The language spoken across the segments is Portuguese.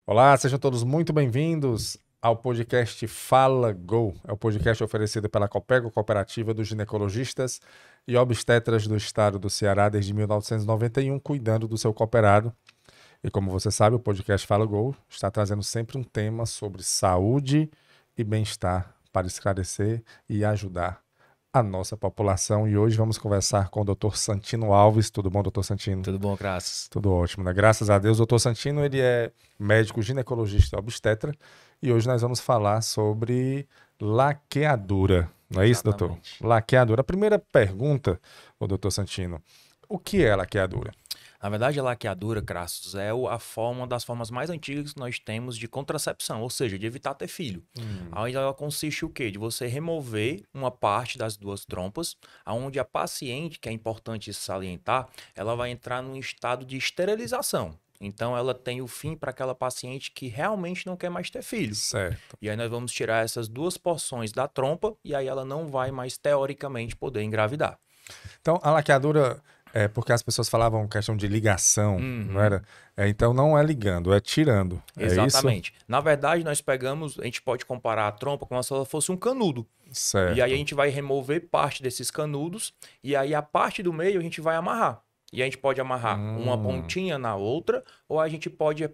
Olá, sejam todos muito bem-vindos ao podcast Fala Go. É o podcast oferecido pela Copego, Cooperativa dos Ginecologistas e Obstetras do Estado do Ceará desde 1991, cuidando do seu cooperado. E como você sabe, o podcast Fala Go está trazendo sempre um tema sobre saúde e bem-estar para esclarecer e ajudar a nossa população. E hoje vamos conversar com o Dr. Santino Alves. Tudo bom, Dr. Santino? Tudo bom, graças. Tudo ótimo, né? Graças a Deus. O Dr. Santino, ele é médico ginecologista e obstetra. E hoje nós vamos falar sobre laqueadura. Não é isso, doutor? Exatamente. Laqueadura. A primeira pergunta, o doutor Santino, o que é laqueadura? Na verdade, a laqueadura, Crassus, é uma das formas mais antigas que nós temos de contracepção, ou seja, de evitar ter filho. Aí ela consiste o quê? De você remover uma parte das duas trompas, onde a paciente, que é importante salientar, ela vai entrar num estado de esterilização. Então, ela tem o fim para aquela paciente que realmente não quer mais ter filho. Certo. E aí nós vamos tirar essas duas porções da trompa e aí ela não vai mais, teoricamente, poder engravidar. Então, a laqueadura é porque as pessoas falavam questão de ligação, não Uhum. era? Então, não é ligando, é tirando. É isso? Exatamente. Na verdade, nós pegamos, a gente pode comparar a trompa como se ela fosse um canudo. E aí a Certo. gente vai remover parte desses canudos e aí a parte do meio a gente vai amarrar. E a gente pode amarrar uma Hum. pontinha na outra ou a gente pode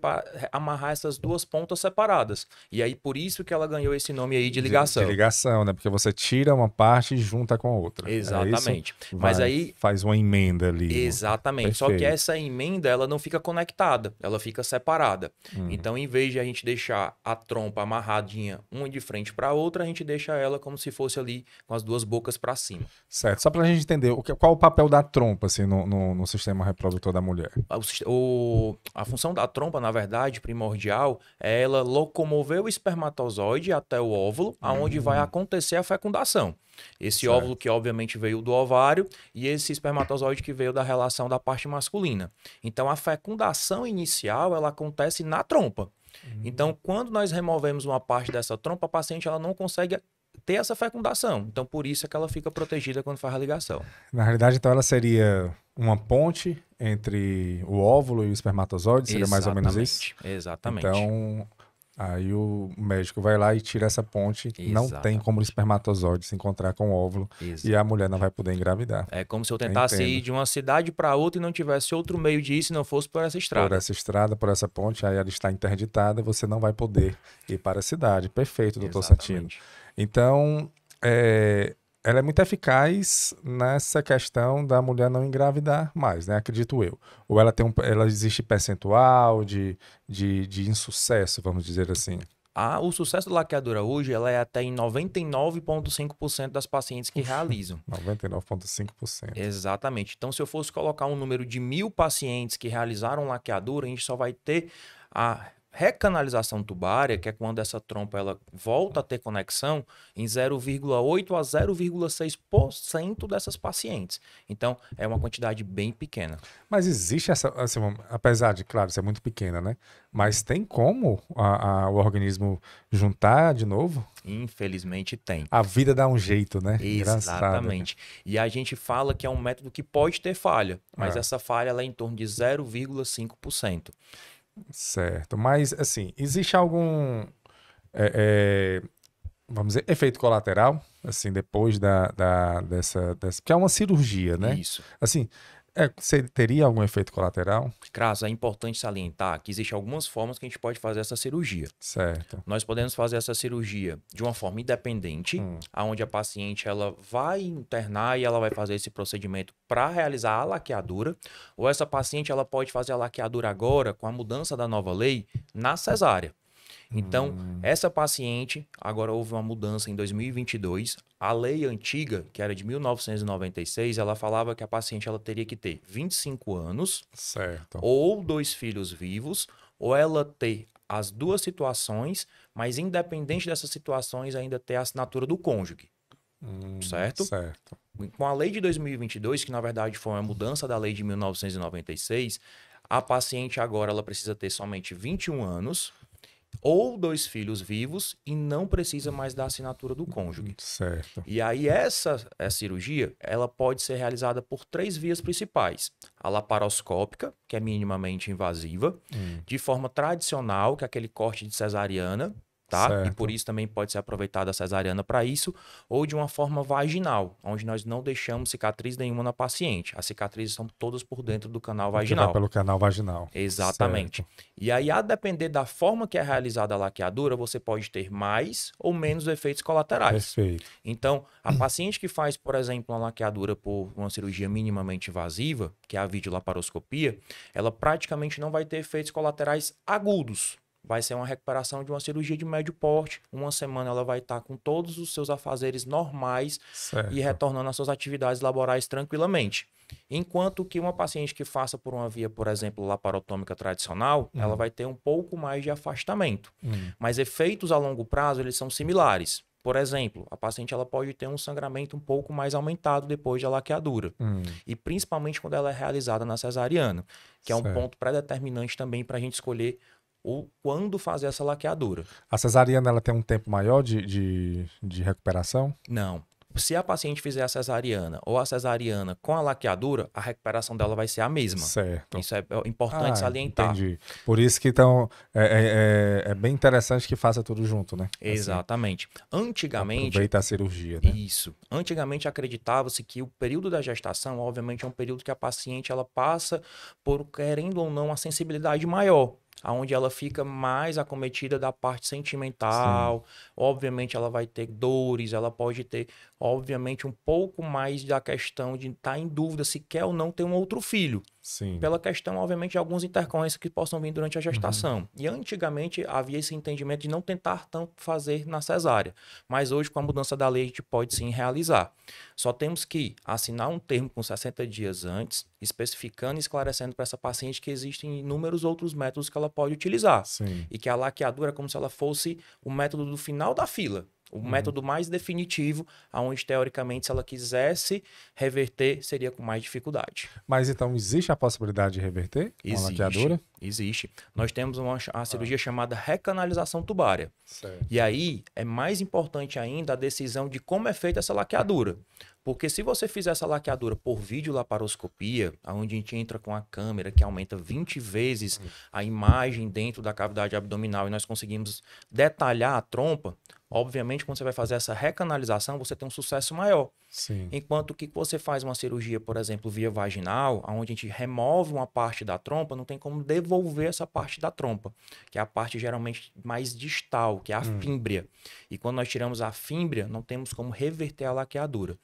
amarrar essas duas pontas separadas. E aí por isso que ela ganhou esse nome aí de De ligação. ligação, né? Porque você tira uma parte e junta com a outra. É isso? Exatamente. Mas Vai, aí faz uma emenda ali. exatamente. Só que Perfeito. essa emenda, ela não fica conectada, ela fica separada. Hum. Então, em vez de a gente deixar a trompa amarradinha uma de frente para a outra, a gente deixa ela como se fosse ali com as duas bocas para cima. Certo. Só pra gente entender, qual o papel da trompa assim, no sistema reprodutor da mulher? A função da trompa, na verdade, primordial, é ela locomover o espermatozoide até o óvulo, aonde vai Hum. acontecer a fecundação. Esse óvulo Certo. que obviamente veio do ovário e esse espermatozoide que veio da relação da parte masculina. Então a fecundação inicial ela acontece na trompa. Então quando nós removemos uma parte dessa trompa, a paciente ela não consegue ter essa fecundação. Então por isso é que ela fica protegida quando faz a ligação. Na realidade, então, ela seria uma ponte entre o óvulo e o espermatozoide, seria mais ou menos isso? Exatamente, exatamente, Então, aí o médico vai lá e tira essa ponte. Não tem como o exatamente. espermatozoide se encontrar com o óvulo e a mulher não vai poder engravidar. É como se eu Eu tentasse ir entendo. de uma cidade para outra e não tivesse outro meio de ir se não fosse por essa Por estrada. essa estrada, por essa ponte, aí ela está interditada, você não vai poder ir para a cidade. Perfeito, doutor Santino. Exatamente. Então, ela é muito eficaz nessa questão da mulher não engravidar mais, né? Acredito eu. Ou ela existe percentual de insucesso, vamos dizer assim. O sucesso da laqueadura hoje ela é até em 99,5% das pacientes que realizam. 99,5%. Exatamente. Então, se eu fosse colocar um número de 1.000 pacientes que realizaram laqueadura, a gente só vai ter a recanalização tubária, que é quando essa trompa ela volta a ter conexão, em 0,8 a 0,6% dessas pacientes. Então, é uma quantidade bem pequena. Mas existe essa, assim, apesar de, claro, ser muito pequena, né? Mas tem como o organismo juntar de novo? Infelizmente, tem. A vida dá um jeito, né? Engraçado, né? Exatamente. E a gente fala que é um método que pode ter falha, mas É, essa falha ela é em torno de 0,5%. certo. Mas, assim, existe algum, é, é, vamos dizer, efeito colateral, assim, depois dessa... Porque é uma cirurgia, né? Isso. Assim, você teria algum efeito colateral? Crasso, é importante salientar que existem algumas formas que a gente pode fazer essa cirurgia. Certo. Nós podemos fazer essa cirurgia de uma forma independente, Hum. onde a paciente ela vai internar e ela vai fazer esse procedimento para realizar a laqueadura, ou essa paciente ela pode fazer a laqueadura agora, com a mudança da nova lei, na cesárea. Então, essa paciente, agora houve uma mudança em 2022. A lei antiga, que era de 1996, ela falava que a paciente ela teria que ter 25 anos, Certo. ou dois filhos vivos, ou ela ter as duas situações, mas independente dessas situações, ainda ter a assinatura do cônjuge, certo? Certo. Com a lei de 2022, que na verdade foi uma mudança da lei de 1996, a paciente agora ela precisa ter somente 21 anos, ou 2 filhos vivos e não precisa mais da assinatura do cônjuge. Certo. E aí essa cirurgia, ela pode ser realizada por 3 vias principais. A laparoscópica, que é minimamente invasiva, de forma tradicional, que é aquele corte de cesariana, tá? Certo. E por isso também pode ser aproveitada a cesariana para isso, ou de uma forma vaginal, onde nós não deixamos cicatriz nenhuma na paciente. As cicatrizes são todas por dentro do canal Que vai vaginal. pelo canal vaginal. Exatamente. Certo. E aí, a depender da forma que é realizada a laqueadura, você pode ter mais ou menos efeitos colaterais. Perfeito. Então, a paciente que faz, por exemplo, uma laqueadura por uma cirurgia minimamente invasiva, que é a videolaparoscopia, ela praticamente não vai ter efeitos colaterais agudos. Vai ser uma recuperação de uma cirurgia de médio porte. Uma semana ela vai estar com todos os seus afazeres normais Certo. e retornando às suas atividades laborais tranquilamente. Enquanto que uma paciente que faça por uma via, por exemplo, laparotômica tradicional, ela vai ter um pouco mais de afastamento. Mas efeitos a longo prazo, eles são similares. Por exemplo, a paciente ela pode ter um sangramento um pouco mais aumentado depois da laqueadura. E principalmente quando ela é realizada na cesariana, que é um Certo. ponto pré-determinante também para a gente escolher quando fazer essa laqueadura. A cesariana ela tem um tempo maior de recuperação? Não. Se a paciente fizer a cesariana ou a cesariana com a laqueadura, a recuperação dela vai ser a mesma. Certo. Isso é importante salientar. Entendi. Por isso que então é bem interessante que faça tudo junto, né? Exatamente. Antigamente. Aproveita a cirurgia, né? Isso. Antigamente acreditava-se que o período da gestação, obviamente, é um período que a paciente ela passa por, querendo ou não, uma sensibilidade maior, aonde ela fica mais acometida da parte sentimental. Sim. Obviamente ela vai ter dores, ela pode ter, obviamente, um pouco mais da questão de estar em dúvida se quer ou não ter um outro filho. Sim. Pela questão, obviamente, de algumas intercorrências que possam vir durante a gestação. E antigamente havia esse entendimento de não tentar tanto fazer na cesárea. Mas hoje, com a mudança da lei, a gente pode sim realizar. Só temos que assinar um termo com 60 dias antes, especificando e esclarecendo para essa paciente que existem inúmeros outros métodos que ela pode utilizar. Sim. E que a laqueadura é como se ela fosse o método do final da fila. O método mais definitivo, onde, teoricamente, se ela quisesse reverter, seria com mais dificuldade. Mas, então, existe a possibilidade de reverter com a laqueadura? Existe. Nós temos a cirurgia chamada recanalização tubária. Certo. E aí, é mais importante ainda a decisão de como é feita essa laqueadura. Porque se você fizer essa laqueadura por videolaparoscopia, onde a gente entra com a câmera que aumenta 20 vezes a imagem dentro da cavidade abdominal e nós conseguimos detalhar a trompa, obviamente, quando você vai fazer essa recanalização, você tem um sucesso maior. Sim. Enquanto que você faz uma cirurgia, por exemplo, via vaginal, onde a gente remove uma parte da trompa, não tem como devolver essa parte da trompa, que é a parte geralmente mais distal, que é a fímbria. E quando nós tiramos a fímbria, não temos como reverter a laqueadura.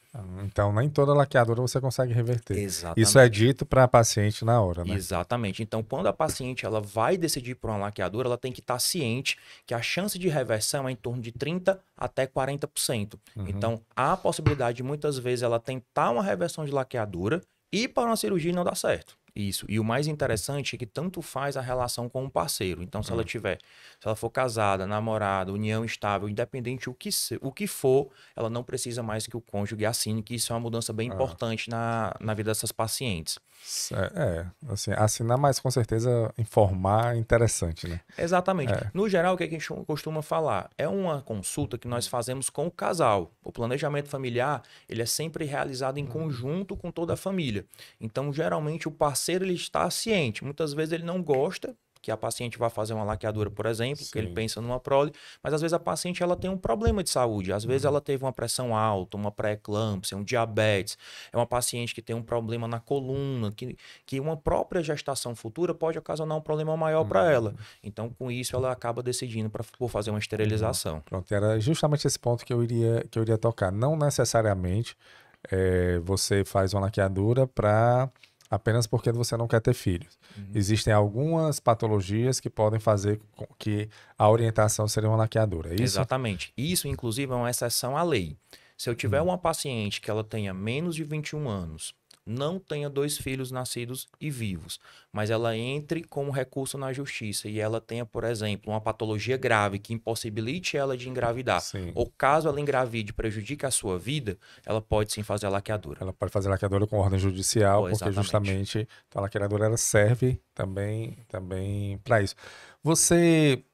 Então, nem toda laqueadura você consegue reverter. Exatamente. Isso é dito para a paciente na hora, né? Exatamente. Então, quando a paciente ela vai decidir por uma laqueadura, ela tem que estar ciente que a chance de reversão é em torno de 30% até 40%. Então, há a possibilidade de muitas vezes ela tentar uma reversão de laqueadura e para uma cirurgia não dá certo. Isso. E o mais interessante é que tanto faz a relação com o parceiro. Então, se ela for casada, namorada, união estável, independente o que for, ela não precisa mais que o cônjuge assine, que isso é uma mudança bem importante na vida dessas pacientes. Assim, assinar, mas com certeza informar é interessante, né? Exatamente. No geral, o que a gente costuma falar? É uma consulta que nós fazemos com o casal. O planejamento familiar, ele é sempre realizado em conjunto com toda a família. Então, geralmente, o parceiro ele está ciente. Muitas vezes ele não gosta que a paciente vá fazer uma laqueadura, por exemplo, que ele pensa numa prole, mas às vezes a paciente ela tem um problema de saúde, às vezes ela teve uma pressão alta, uma pré-eclâmpsia, um diabetes, é uma paciente que tem um problema na coluna, que uma própria gestação futura pode ocasionar um problema maior para ela. Então, com isso, ela acaba decidindo por fazer uma esterilização. Pronto, era justamente esse ponto que eu iria tocar. Não necessariamente você faz uma laqueadura apenas porque você não quer ter filhos. Existem algumas patologias que podem fazer com que a orientação seria uma laqueadura, é isso? Exatamente. Isso, inclusive, é uma exceção à lei. Se eu tiver uma paciente que ela tenha menos de 21 anos, não tenha 2 filhos nascidos e vivos, mas ela entre com um recurso na justiça e ela tenha, por exemplo, uma patologia grave que impossibilite ela de engravidar, ou caso ela engravide e prejudique a sua vida, ela pode sim fazer a laqueadura. Ela pode fazer a laqueadura com ordem judicial, porque justamente a laqueadura ela serve também para isso. Você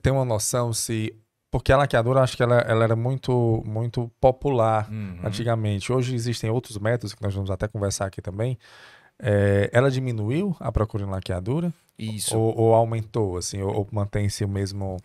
ter uma noção se... Porque a laqueadura, acho que ela era muito, muito popular antigamente. Hoje existem outros métodos, que nós vamos até conversar aqui também. Ela diminuiu a procura em laqueadura? Isso. Ou aumentou, assim? Ou mantém-se a mesma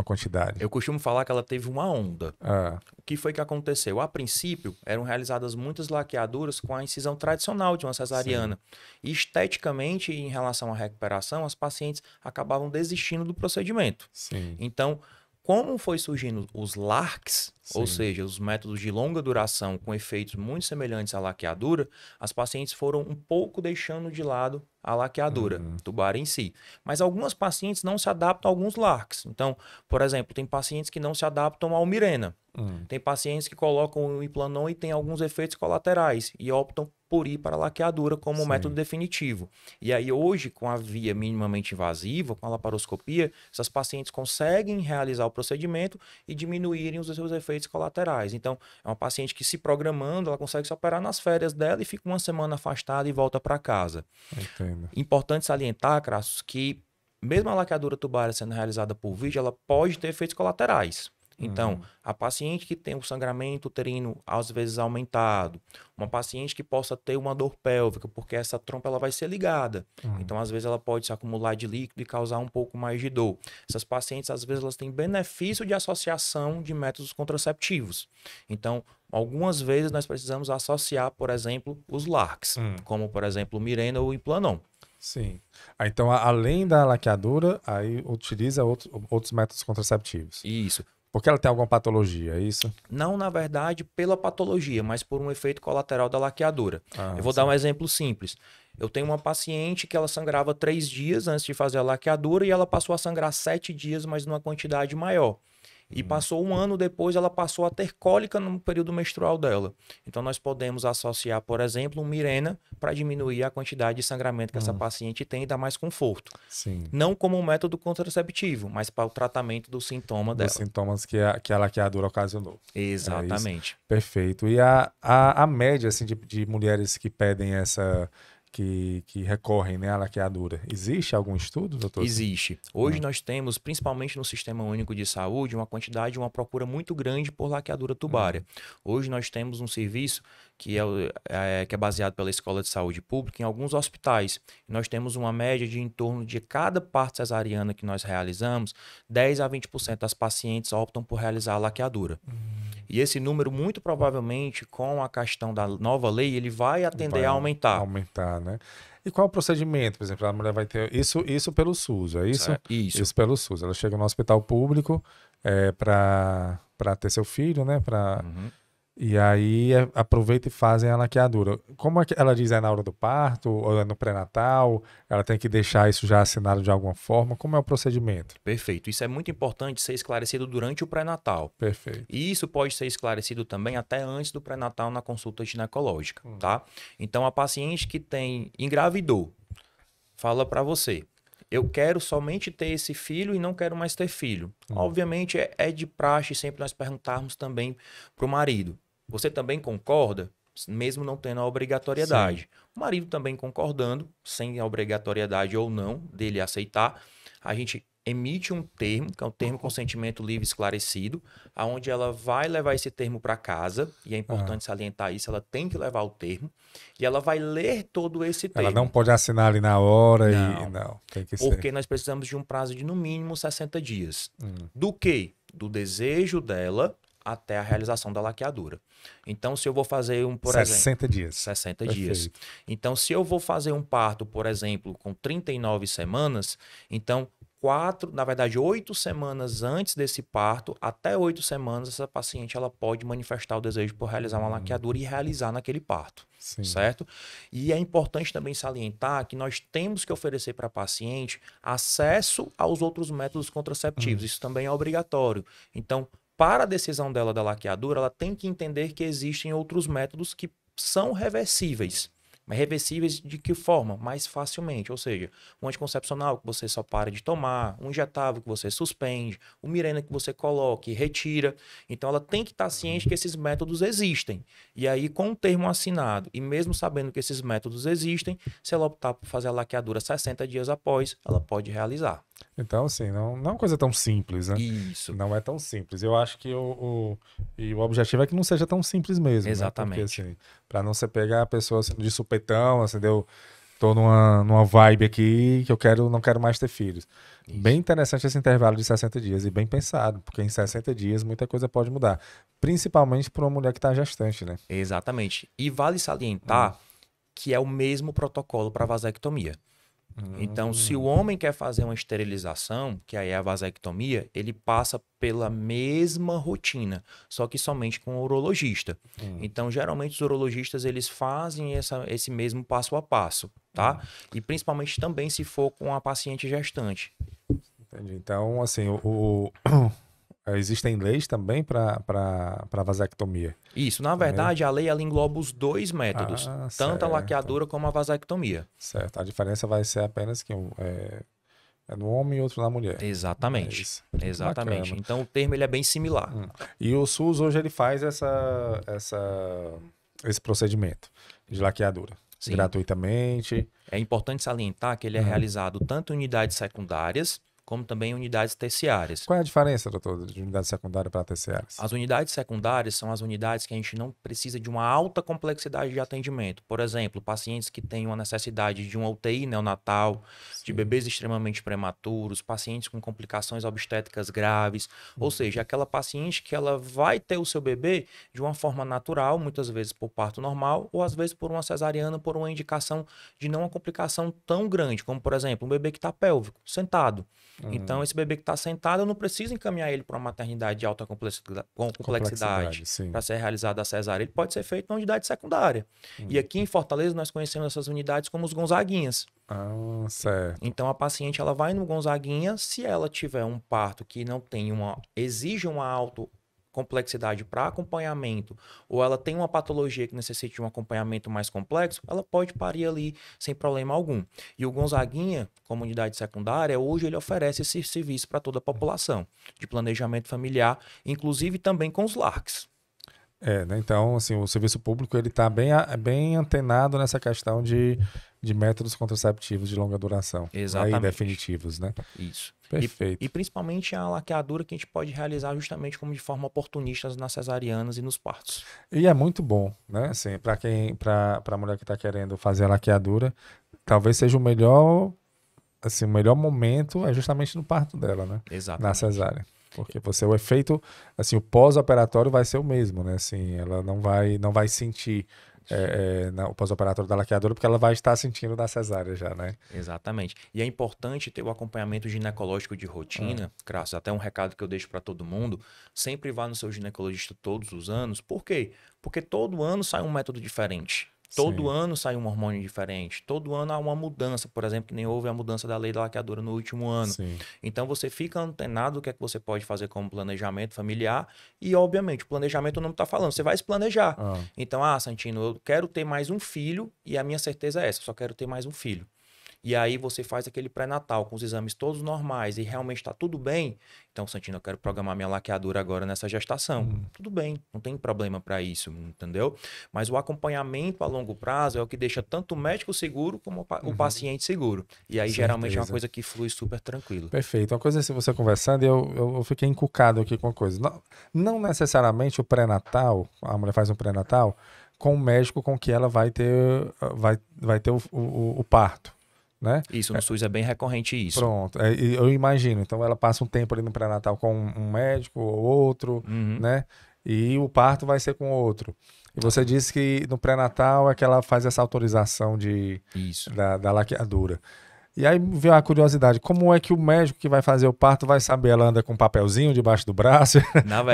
quantidade? Eu costumo falar que ela teve uma onda. Ah, O que foi que aconteceu? A princípio, eram realizadas muitas laqueaduras com a incisão tradicional de uma cesariana. E esteticamente, em relação à recuperação, as pacientes acabavam desistindo do procedimento. sim, Então, como foi surgindo os LARCs, ou sim. seja, os métodos de longa duração com efeitos muito semelhantes à laqueadura, as pacientes foram um pouco deixando de lado a laqueadura, tubar em si. Mas algumas pacientes não se adaptam a alguns LARCs. Então, por exemplo, tem pacientes que não se adaptam ao Mirena. Tem pacientes que colocam o Implanon e tem alguns efeitos colaterais e optam por ir para a laqueadura como Sim. método definitivo. E aí hoje, com a via minimamente invasiva, com a laparoscopia, essas pacientes conseguem realizar o procedimento e diminuírem os seus efeitos colaterais. Então, é uma paciente que se programando, ela consegue se operar nas férias dela e fica uma semana afastada e volta para casa. Entendo. Importante salientar, Crassus, que mesmo a laqueadura tubária sendo realizada por vídeo, ela pode ter efeitos colaterais. Então, a paciente que tem o sangramento uterino às vezes aumentado, uma paciente que possa ter uma dor pélvica, porque essa trompa ela vai ser ligada. Então, às vezes ela pode se acumular de líquido e causar um pouco mais de dor. Essas pacientes, às vezes, elas têm benefício de associação de métodos contraceptivos. Então, algumas vezes nós precisamos associar, por exemplo, os LARCs, como, por exemplo, o Mirena ou o Implanon. Sim. Então, além da laqueadura, aí utiliza outros métodos contraceptivos. Isso. Porque ela tem alguma patologia, é isso? Não, na verdade, pela patologia, mas por um efeito colateral da laqueadura. Eu vou dar um exemplo simples. Eu tenho uma paciente que ela sangrava 3 dias antes de fazer a laqueadura e ela passou a sangrar 7 dias, mas numa quantidade maior. E passou um ano depois, ela passou a ter cólica no período menstrual dela. Então, nós podemos associar, por exemplo, um Mirena para diminuir a quantidade de sangramento que essa paciente tem e dar mais conforto. Sim. Não como um método contraceptivo, mas para o tratamento do sintoma dela. Dos sintomas que a laqueadura ocasionou. Exatamente. Perfeito. E a média assim, de mulheres que pedem essa... Que recorrem, né, à laqueadura. Existe algum estudo, doutor? Existe. Hoje nós temos, principalmente no Sistema Único de Saúde, uma procura muito grande por laqueadura tubária. Hoje nós temos um serviço que é baseado pela Escola de Saúde Pública em alguns hospitais. Nós temos uma média de em torno de cada parte cesariana que nós realizamos, 10 a 20% das pacientes optam por realizar a laqueadura. E esse número, muito provavelmente, com a questão da nova lei, ele vai tender a aumentar. Aumentar, né? E qual é o procedimento? Por exemplo, a mulher vai ter... Isso pelo SUS, é isso? Isso pelo SUS. Ela chega no hospital público para ter seu filho, né? E aí aproveita e fazem a laqueadura. Como é que ela diz? É na hora do parto? Ou é no pré-natal? Ela tem que deixar isso já assinado de alguma forma? Como é o procedimento? Perfeito. Isso é muito importante ser esclarecido durante o pré-natal. Perfeito. E isso pode ser esclarecido também até antes do pré-natal na consulta ginecológica, tá? Então, a paciente que engravidou, fala para você, eu quero somente ter esse filho e não quero mais ter filho. Obviamente, é de praxe sempre nós perguntarmos também para o marido. Você também concorda? Mesmo não tendo a obrigatoriedade. Sim. O marido também concordando, sem a obrigatoriedade ou não dele aceitar, a gente emite um termo, que é um termo consentimento livre esclarecido, aonde ela vai levar esse termo para casa, e é importante salientar isso, ela tem que levar o termo, e ela vai ler todo esse termo. Ela não pode assinar ali na hora não, tem que ser. Porque nós precisamos de um prazo de no mínimo 60 dias. Do quê? Do desejo dela até a realização da laqueadura. Então, se eu vou fazer por 60 exemplo... dias. 60 dias. Então, se eu vou fazer um parto, por exemplo, com 39 semanas, então... 8 semanas antes desse parto, até 8 semanas, essa paciente ela pode manifestar o desejo por realizar uma laqueadura e realizar naquele parto. Sim. Certo? E é importante também salientar que nós temos que oferecer para a paciente acesso aos outros métodos contraceptivos. Isso também é obrigatório. Então, para a decisão dela da laqueadura, ela tem que entender que existem outros métodos que são reversíveis. Mas reversíveis de que forma? Mais facilmente. Ou seja, um anticoncepcional que você só para de tomar, um injetável que você suspende, o Mirena que você coloca e retira. Então, ela tem que estar ciente que esses métodos existem. E aí, com o termo assinado, e mesmo sabendo que esses métodos existem, se ela optar por fazer a laqueadura 60 dias após, ela pode realizar. Então, assim, não é uma coisa tão simples, né? Isso. Não é tão simples. Eu acho que e o objetivo é que não seja tão simples mesmo, Exatamente. né? Porque, assim, pra não você pegar a pessoa assim, de supetão, assim, tô numa vibe aqui que não quero mais ter filhos. Isso. Bem interessante esse intervalo de 60 dias e bem pensado, porque em 60 dias muita coisa pode mudar. Principalmente para uma mulher que está gestante, né? Exatamente. E vale salientar que é o mesmo protocolo para vasectomia. Então, se o homem quer fazer uma esterilização, que aí é a vasectomia, ele passa pela mesma rotina, só que somente com o urologista. Então, geralmente os urologistas eles fazem esse mesmo passo a passo, tá? E principalmente também se for com a paciente gestante. Entendi. Então, assim, existem leis também para vasectomia. Isso, na verdade, a lei ela engloba os dois métodos, tanto a laqueadura como a vasectomia. Certo. A diferença vai ser apenas que é no homem e outro na mulher. Exatamente. É isso. Exatamente. Bacana. Então o termo ele é bem similar. E o SUS hoje ele faz esse procedimento de laqueadura. Sim. Gratuitamente. É importante salientar que ele é realizado tanto em unidades secundárias como também em unidades terciárias. Qual é a diferença, doutor, de unidade secundária para terciárias? As unidades secundárias são as unidades que a gente não precisa de uma alta complexidade de atendimento. Por exemplo, pacientes que têm uma necessidade de uma UTI neonatal, de bebês extremamente prematuros, pacientes com complicações obstétricas graves. Ou seja, aquela paciente que ela vai ter o seu bebê de uma forma natural, muitas vezes por parto normal, ou às vezes por uma cesariana, por uma indicação de não uma complicação tão grande, como, por exemplo, um bebê que está pélvico, sentado. Então, esse bebê que está sentado, eu não preciso encaminhar ele para uma maternidade de alta complexidade para ser realizada a cesárea. Ele pode ser feito na unidade secundária. E aqui em Fortaleza, nós conhecemos essas unidades como os Gonzaguinhas. Certo. Então, a paciente ela vai no Gonzaguinha, se ela tiver um parto que não tem exige uma alta complexidade para acompanhamento, ou ela tem uma patologia que necessite de um acompanhamento mais complexo, ela pode parir ali sem problema algum. E o Gonzaguinha, como unidade secundária, hoje ele oferece esse serviço para toda a população, de planejamento familiar, inclusive também com os LARCs. Né? Então, assim, o serviço público ele está bem antenado nessa questão de métodos contraceptivos de longa duração. Exatamente. Aí, definitivos, né? Isso. Perfeito. E principalmente a laqueadura que a gente pode realizar justamente como de forma oportunista nas cesarianas e nos partos. E é muito bom, né? Assim, para a mulher que está querendo fazer a laqueadura, talvez seja o melhor momento é justamente no parto dela, né? Exatamente. Na cesárea. Porque o efeito, assim, o pós-operatório vai ser o mesmo, né? Assim, ela não vai sentir o pós-operatório da laqueadura, porque ela vai estar sentindo da cesárea já, né? Exatamente. E é importante ter o acompanhamento ginecológico de rotina, Crasso, até um recado que eu deixo para todo mundo, sempre vá no seu ginecologista todos os anos. Por quê? Porque todo ano sai um método diferente. Todo ano sai um hormônio diferente. Todo ano há uma mudança, por exemplo, que nem houve a mudança da lei da laqueadura no último ano. Sim. Então você fica antenado do que é que você pode fazer como planejamento familiar e, obviamente, o planejamento não está falando, você vai se planejar. Então, Santino, eu quero ter mais um filho e a minha certeza é essa, eu só quero ter mais um filho. E aí você faz aquele pré-natal com os exames todos normais e realmente está tudo bem. Então, Santino, eu quero programar minha laqueadura agora nessa gestação. Tudo bem, não tem problema para isso, entendeu? Mas o acompanhamento a longo prazo é o que deixa tanto o médico seguro como o paciente seguro. E aí, geralmente, é uma coisa que flui super tranquilo. Perfeito. Uma coisa, se você conversando, eu fiquei encucado aqui com uma coisa. Não necessariamente o pré-natal, a mulher faz um pré-natal com o médico com que ela vai ter o parto. Né? Isso, no SUS é bem recorrente isso. Pronto, eu imagino. Então ela passa um tempo ali no pré-natal com um médico ou outro, né? E o parto vai ser com outro. E você disse que no pré-natal é que ela faz essa autorização da laqueadura. E aí veio a curiosidade, como é que o médico que vai fazer o parto vai saber? Ela anda com um papelzinho debaixo do braço?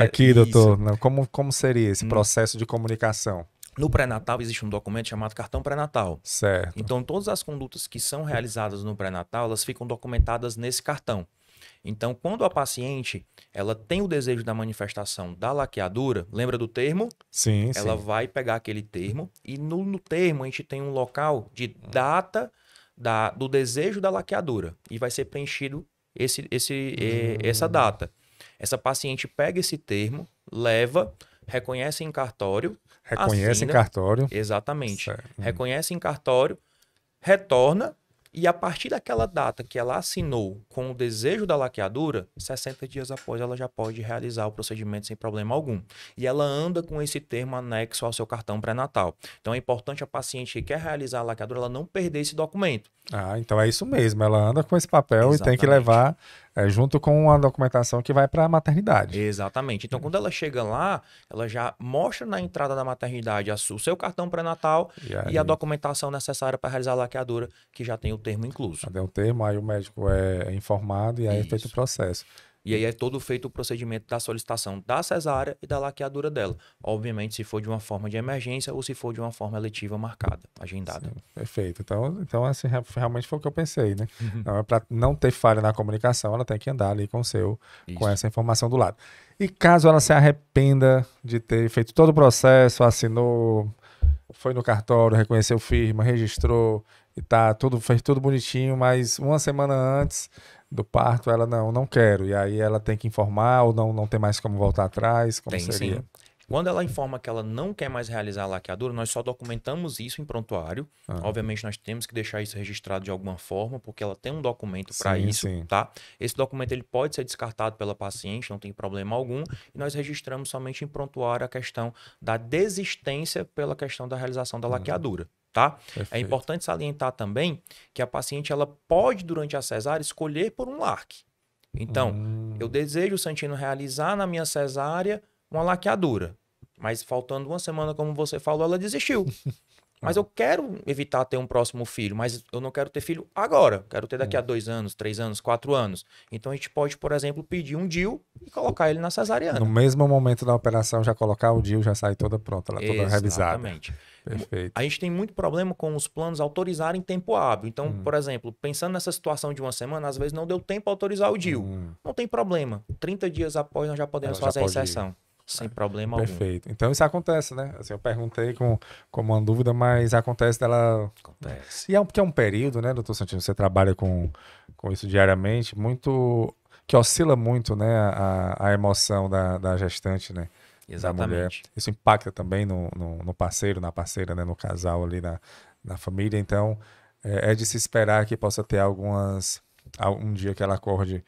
Aqui, doutor, como seria esse processo de comunicação? No pré-natal existe um documento chamado cartão pré-natal. Certo. Então todas as condutas que são realizadas no pré-natal, elas ficam documentadas nesse cartão. Então, quando a paciente ela tem o desejo da manifestação da laqueadura, lembra do termo? Sim, Ela sim. vai pegar aquele termo e no termo a gente tem um local de data do desejo da laqueadura e vai ser preenchido essa data. Essa paciente pega esse termo, leva, reconhece em cartório, Reconhece em assina, cartório. exatamente, Certo. reconhece em cartório, retorna e a partir daquela data que ela assinou com o desejo da laqueadura, 60 dias após ela já pode realizar o procedimento sem problema algum. E ela anda com esse termo anexo ao seu cartão pré-natal. Então é importante a paciente que quer realizar a laqueadura, ela não perder esse documento. Ah, então é isso mesmo. Ela anda com esse papel e tem que Exatamente. levar junto com a documentação que vai para a maternidade. Exatamente. Então, quando ela chega lá, ela já mostra na entrada da maternidade o seu cartão pré-natal E e a aí, documentação necessária para realizar a laqueadura, que já tem o termo incluso. cadê o termo? Aí o médico é informado e aí é feito o Isso. processo. E aí é todo feito o procedimento da solicitação da cesárea e da laqueadura dela. Obviamente, se for de uma forma de emergência ou se for de uma forma eletiva marcada, agendada. Sim, perfeito. Então assim, realmente foi o que eu pensei, né? Não, para não ter falha na comunicação, ela tem que andar ali com Isso. essa informação do lado. E caso ela se arrependa de ter feito todo o processo, assinou, foi no cartório, reconheceu firma, registrou e tá tudo, fez tudo bonitinho, mas uma semana antes do parto ela não quero. E aí ela tem que informar ou não tem mais como voltar atrás, como Tem seria? sim. Quando ela informa que ela não quer mais realizar a laqueadura, nós só documentamos isso em prontuário. Obviamente, nós temos que deixar isso registrado de alguma forma, porque ela tem um documento para Sim, isso, sim. tá? Esse documento ele pode ser descartado pela paciente, não tem problema algum. E nós registramos somente em prontuário a questão da desistência pela questão da realização da laqueadura, tá? É Perfeito. importante salientar também que a paciente ela pode, durante a cesárea, escolher por um LARC. Então, eu desejo, Santino, realizar na minha cesárea uma laqueadura. Mas faltando uma semana, como você falou, ela desistiu. Mas eu quero evitar ter um próximo filho, mas eu não quero ter filho agora. Quero ter daqui a 2 anos, 3 anos, 4 anos. Então a gente pode, por exemplo, pedir um DIU e colocar ele na cesariana. No mesmo momento da operação, já colocar o DIU, já sai toda pronta, ela toda revisada. Exatamente. Perfeito. A gente tem muito problema com os planos autorizarem tempo hábil. Então, por exemplo, pensando nessa situação de uma semana, às vezes não deu tempo a autorizar o DIU. Não tem problema. 30 dias após nós já podemos Ela já fazer a pode ir. inserção. Sem problema algum. Perfeito. Então isso acontece, né? Assim, eu perguntei com uma dúvida, mas acontece dela. Acontece. E porque é um período, né, doutor Santino? Você trabalha com isso diariamente, muito. Que oscila muito, né? A emoção da gestante, né? Da mulher. Exatamente. Isso impacta também no parceiro, na parceira, né? No casal ali, na família. Então, é de se esperar que possa ter um dia que ela acorde.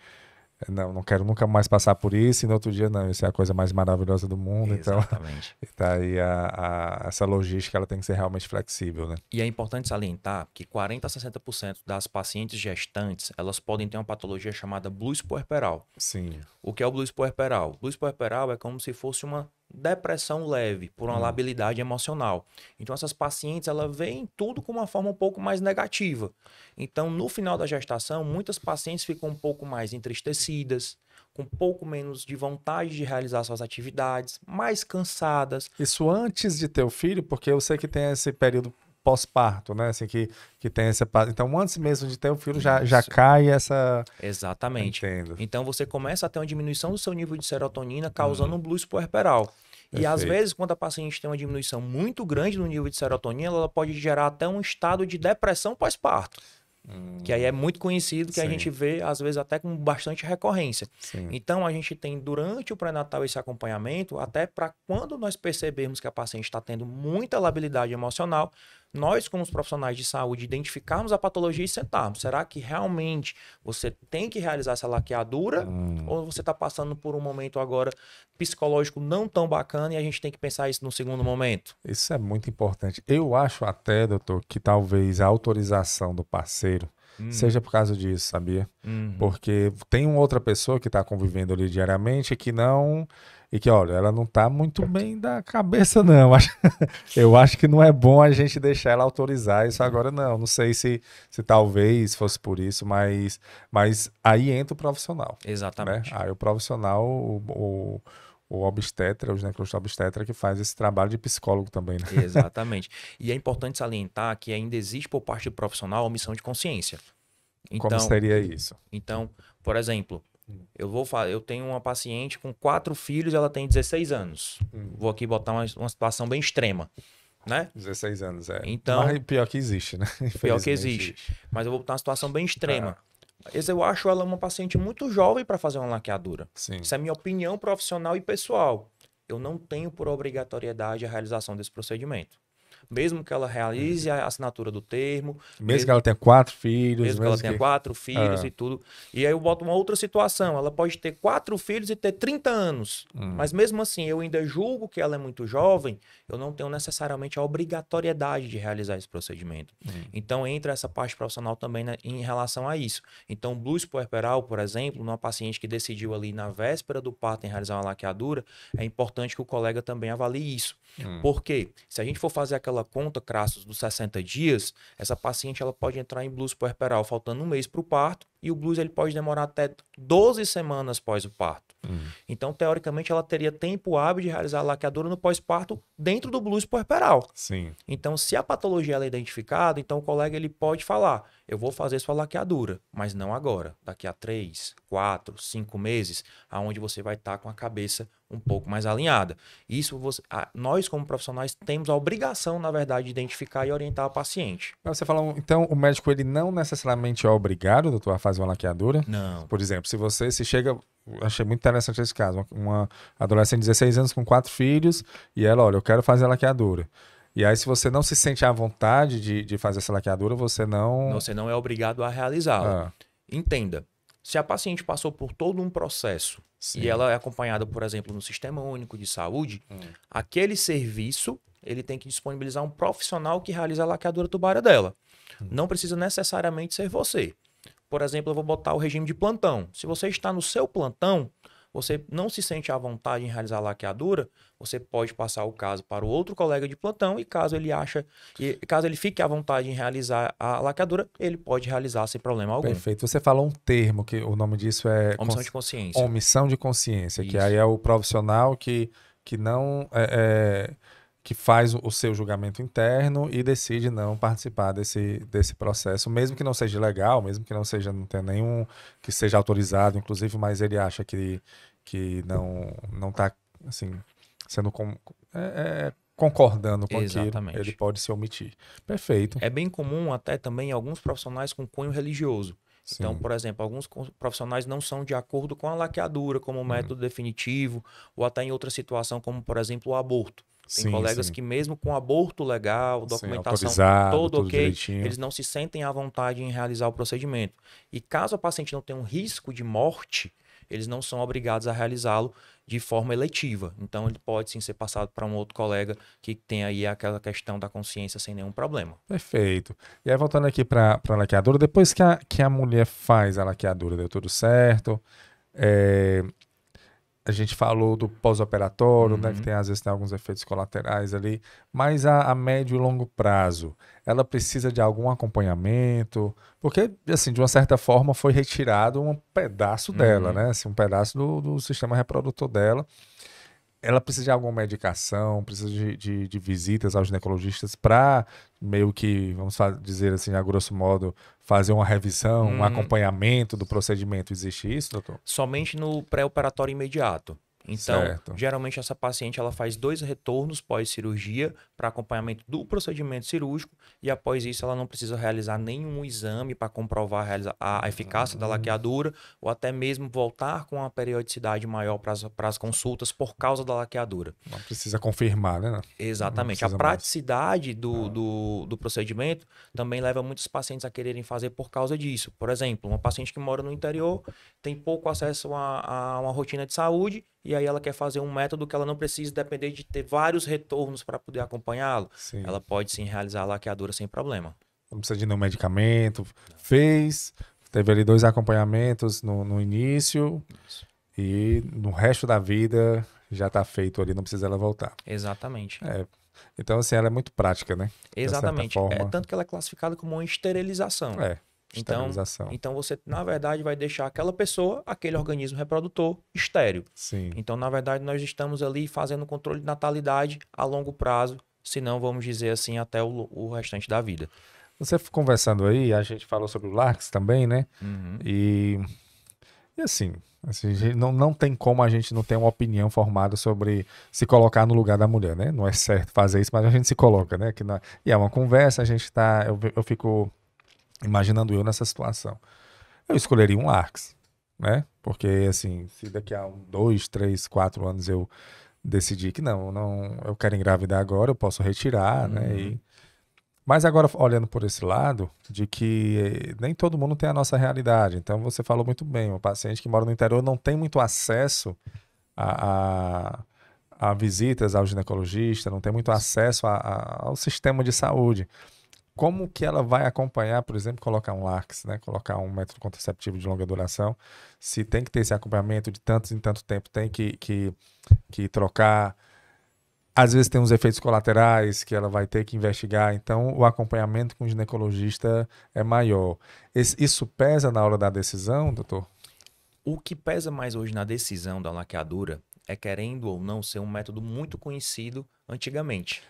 Não quero nunca mais passar por isso, e no outro dia, não, isso é a coisa mais maravilhosa do mundo. Exatamente. Então, tá aí essa logística, ela tem que ser realmente flexível, né? E é importante salientar que 40 a 60% das pacientes gestantes, elas podem ter uma patologia chamada blues puerperal. Sim. O que é o blues puerperal? Blues puerperal é como se fosse uma depressão leve por uma labilidade emocional. Então essas pacientes, elas veem tudo com uma forma um pouco mais negativa. Então no final da gestação, muitas pacientes ficam um pouco mais entristecidas, com um pouco menos de vontade de realizar suas atividades, mais cansadas. Isso antes de ter o filho, porque eu sei que tem esse período pós-parto, né? Assim, que tem essa. Então, antes mesmo de ter o filho, já cai essa. Exatamente. Entendo. Então você começa a ter uma diminuição do seu nível de serotonina, causando um blues puerperal. E às vezes, quando a paciente tem uma diminuição muito grande no nível de serotonina, ela pode gerar até um estado de depressão pós-parto. Que aí é muito conhecido, que a gente vê, às vezes, até com bastante recorrência. Sim. Então, a gente tem, durante o pré-natal, esse acompanhamento, até para quando nós percebermos que a paciente está tendo muita labilidade emocional, nós, como os profissionais de saúde, identificarmos a patologia e sentarmos. Será que realmente você tem que realizar essa laqueadura? Ou você está passando por um momento agora psicológico não tão bacana e a gente tem que pensar isso no segundo momento? Isso é muito importante. Eu acho até, doutor, que talvez a autorização do parceiro seja por causa disso, sabia? Porque tem uma outra pessoa que está convivendo ali diariamente que não... E que, olha, ela não tá muito bem da cabeça, não. Eu acho que não é bom a gente deixar ela autorizar isso agora, não. Não sei se talvez fosse por isso, mas aí entra o profissional. Exatamente. Né? Aí o profissional, o obstetra, o ginecologista obstetra, que faz esse trabalho de psicólogo também. Né? Exatamente. E é importante salientar que ainda existe por parte do profissional a omissão de consciência. Então, como seria isso? Então, por exemplo, Eu tenho uma paciente com 4 filhos, ela tem 16 anos. Vou aqui botar uma situação bem extrema, né? 16 anos, é. Então, Mas pior que existe, né? pior que Infelizmente existe. Mas eu vou botar uma situação bem extrema. Mas eu acho ela uma paciente muito jovem para fazer uma laqueadura. Sim. Isso é minha opinião profissional e pessoal. Eu não tenho por obrigatoriedade a realização desse procedimento. Mesmo que ela realize a assinatura do termo, Mesmo que ela tenha 4 filhos, mesmo que ela tenha 4 filhos e tudo. E aí eu boto uma outra situação. Ela pode ter 4 filhos e ter 30 anos. Mas mesmo assim, eu ainda julgo que ela é muito jovem, eu não tenho necessariamente a obrigatoriedade de realizar esse procedimento. Então entra essa parte profissional também, né, em relação a isso. Então, blues puerperal, por exemplo, numa paciente que decidiu ali na véspera do parto em realizar uma laqueadura, é importante que o colega também avalie isso. Por quê? Se a gente for fazer aquela conta, Crassus, dos 60 dias, essa paciente ela pode entrar em blues puerperal faltando um mês para o parto, e o blues ele pode demorar até 12 semanas após o parto. Então, teoricamente, ela teria tempo hábil de realizar a laqueadura no pós-parto dentro do blues puerperal. Sim. Então, se a patologia ela é identificada, então o colega ele pode falar, eu vou fazer sua laqueadura, mas não agora, daqui a 3, 4, 5 meses, aonde você vai estar com a cabeça um pouco mais alinhada. Isso nós, como profissionais, temos a obrigação, na verdade, de identificar e orientar o paciente. Mas você falou, então o médico ele não necessariamente é obrigado, doutor, a fazer uma laqueadura? Não. Por exemplo, se chega, achei muito interessante esse caso, uma adolescente de 16 anos com 4 filhos e ela, olha, eu quero fazer a laqueadura. E aí, se você não se sente à vontade de fazer essa laqueadura, você não... Você não é obrigado a realizá-la. Entenda, se a paciente passou por todo um processo e ela é acompanhada, por exemplo, no Sistema Único de Saúde, aquele serviço, ele tem que disponibilizar um profissional que realiza a laqueadura tubária dela. Não precisa necessariamente ser você. Por exemplo, eu vou botar o regime de plantão. Se você está no seu plantão, você não se sente à vontade em realizar a laqueadura, você pode passar o caso para o outro colega de plantão e caso ele fique à vontade em realizar a laqueadura, ele pode realizar sem problema algum. Perfeito. Você falou um termo que o nome disso é... Omissão de consciência. Omissão de consciência, que Isso. aí é o profissional que não... que faz o seu julgamento interno e decide não participar desse processo, mesmo que não seja legal, mesmo que não tenha nenhum que seja autorizado, inclusive, mas ele acha que não está assim, sendo concordando com Exatamente. aquilo, ele pode se omitir. Perfeito. É bem comum até também alguns profissionais com cunho religioso. Então, por exemplo, alguns profissionais não são de acordo com a laqueadura como método definitivo, ou até em outra situação, como, por exemplo, o aborto. Tem colegas que mesmo com aborto legal, documentação toda ok, direitinho, eles não se sentem à vontade em realizar o procedimento. E caso a paciente não tenha um risco de morte, eles não são obrigados a realizá-lo de forma eletiva. Então, ele pode sim ser passado para um outro colega que tem aí aquela questão da consciência sem nenhum problema. Perfeito. E aí, voltando aqui para a laqueadura, depois que a mulher faz a laqueadura, deu tudo certo, a gente falou do pós-operatório, né, que às vezes tem alguns efeitos colaterais ali, mas a médio e longo prazo, ela precisa de algum acompanhamento? Porque, assim, de uma certa forma foi retirado um pedaço dela, né? Assim, um pedaço do sistema reprodutor dela. Ela precisa de alguma medicação, precisa de visitas aos ginecologistas para meio que, vamos dizer assim, a grosso modo, fazer uma revisão, um acompanhamento do procedimento. Existe isso, doutor? Somente no pré-operatório imediato. Então, geralmente essa paciente ela faz 2 retornos pós-cirurgia para acompanhamento do procedimento cirúrgico e após isso ela não precisa realizar nenhum exame para comprovar a eficácia da laqueadura ou até mesmo voltar com uma periodicidade maior para as consultas por causa da laqueadura. Não precisa confirmar, né? Exatamente. A praticidade do procedimento também leva muitos pacientes a quererem fazer por causa disso. Por exemplo, uma paciente que mora no interior tem pouco acesso a uma rotina de saúde e aí ela quer fazer um método que ela não precisa depender de ter vários retornos para poder acompanhá-lo. Ela pode sim realizar a laqueadura sem problema. Não precisa de nenhum medicamento. Teve ali 2 acompanhamentos no início e no resto da vida já está feito ali, não precisa ela voltar. Exatamente. Então, assim, ela é muito prática, né? Exatamente. Tanto que ela é classificada como uma esterilização. Então você, na verdade, vai deixar aquela pessoa, aquele organismo reprodutor, estéril. Sim. Então, na verdade, nós estamos ali fazendo controle de natalidade a longo prazo, se não, vamos dizer assim, até o restante da vida. Você conversando aí, a gente falou sobre o LARCS também, né? E E assim, não tem como a gente não ter uma opinião formada sobre se colocar no lugar da mulher, né? Não é certo fazer isso, mas a gente se coloca, né? E é uma conversa, a gente tá. Eu fico imaginando eu nessa situação. Eu escolheria um Arx, né? Porque, assim, se daqui a 2, 3, 4 anos eu decidir que não, eu quero engravidar agora, eu posso retirar, né? Mas agora, olhando por esse lado, de que nem todo mundo tem a nossa realidade. Então, você falou muito bem, um paciente que mora no interior não tem muito acesso a, a visitas ao ginecologista, não tem muito acesso ao sistema de saúde. Como que ela vai acompanhar, por exemplo, colocar um LARX, né? Colocar um método contraceptivo de longa duração, se tem que ter esse acompanhamento de tanto em tanto tempo, tem que trocar. Às vezes tem uns efeitos colaterais que ela vai ter que investigar, então o acompanhamento com o ginecologista é maior. Isso pesa na hora da decisão, doutor? O que pesa mais hoje na decisão da laqueadura é, querendo ou não, ser um método muito conhecido antigamente.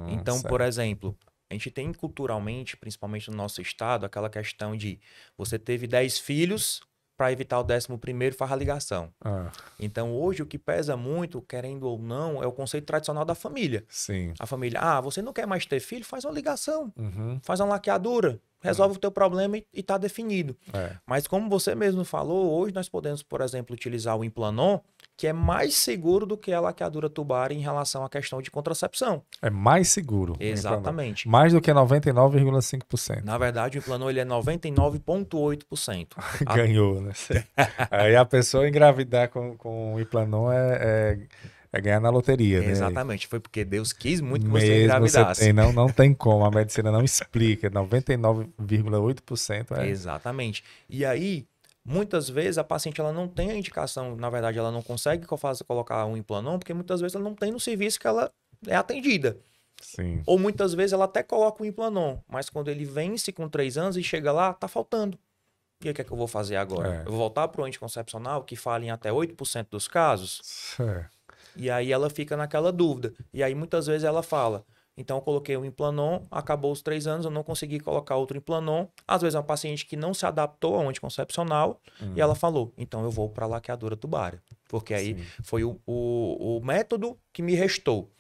Então, por Certo. exemplo, a gente tem culturalmente, principalmente no nosso estado, aquela questão de você teve 10 filhos, para evitar o 11º faz a ligação. Ah, Então, hoje, o que pesa muito, querendo ou não, é o conceito tradicional da família. sim. A família, você não quer mais ter filho? Faz uma ligação, Uhum. faz uma laqueadura, resolve o teu problema e está definido. É. Mas como você mesmo falou, hoje nós podemos, por exemplo, utilizar o Implanon, que é mais seguro do que a laqueadura tubar em relação à questão de contracepção. É mais seguro. O Implanon. Exatamente. Mais do que 99,5%. Na verdade, o Implanon ele é 99,8%. Ganhou, né? Aí a pessoa engravidar com o Implanon é ganhar na loteria, né? Exatamente. Foi porque Deus quis muito que você Mesmo você engravidasse. tem, não tem como, a medicina não explica. 99,8% é. Exatamente. E aí, muitas vezes a paciente ela não tem a indicação, na verdade, ela não consegue colocar um Implanon, porque muitas vezes ela não tem no serviço que ela é atendida. Sim. Ou muitas vezes ela até coloca o Implanon, mas quando ele vence com 3 anos e chega lá, tá faltando. E aí, o que é que eu vou fazer agora? É. Eu vou voltar para o anticoncepcional, que fala em até 8% dos casos? É. E aí ela fica naquela dúvida. E aí muitas vezes ela fala, então eu coloquei o Implanon, acabou os 3 anos, eu não consegui colocar outro Implanon. Às vezes é uma paciente que não se adaptou ao anticoncepcional e ela falou, então eu vou para a laqueadura tubária. Porque aí Sim. foi o método que me restou.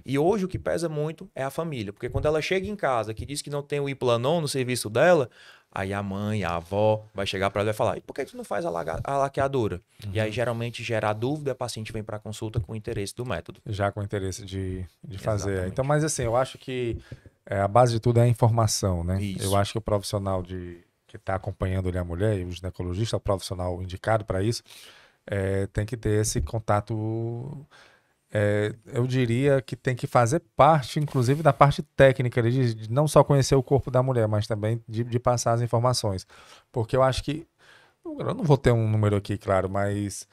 E hoje o que pesa muito é a família. Porque quando ela chega em casa que diz que não tem o Implanon no serviço dela, aí a mãe, a avó vai chegar para ela e falar, e por que tu não faz a laqueadura? E aí geralmente gera a dúvida e a paciente vem para a consulta com o interesse do método. Já com interesse de fazer. Exatamente. Então, mas assim, eu acho que a base de tudo é a informação, né? Isso. Eu acho que o profissional que está acompanhando ali a mulher, e o ginecologista, é o profissional indicado para isso, tem que ter esse contato. Eu diria que tem que fazer parte, inclusive, da parte técnica, de não só conhecer o corpo da mulher, mas também de passar as informações. Porque eu acho que, eu não vou ter um número aqui, claro, mas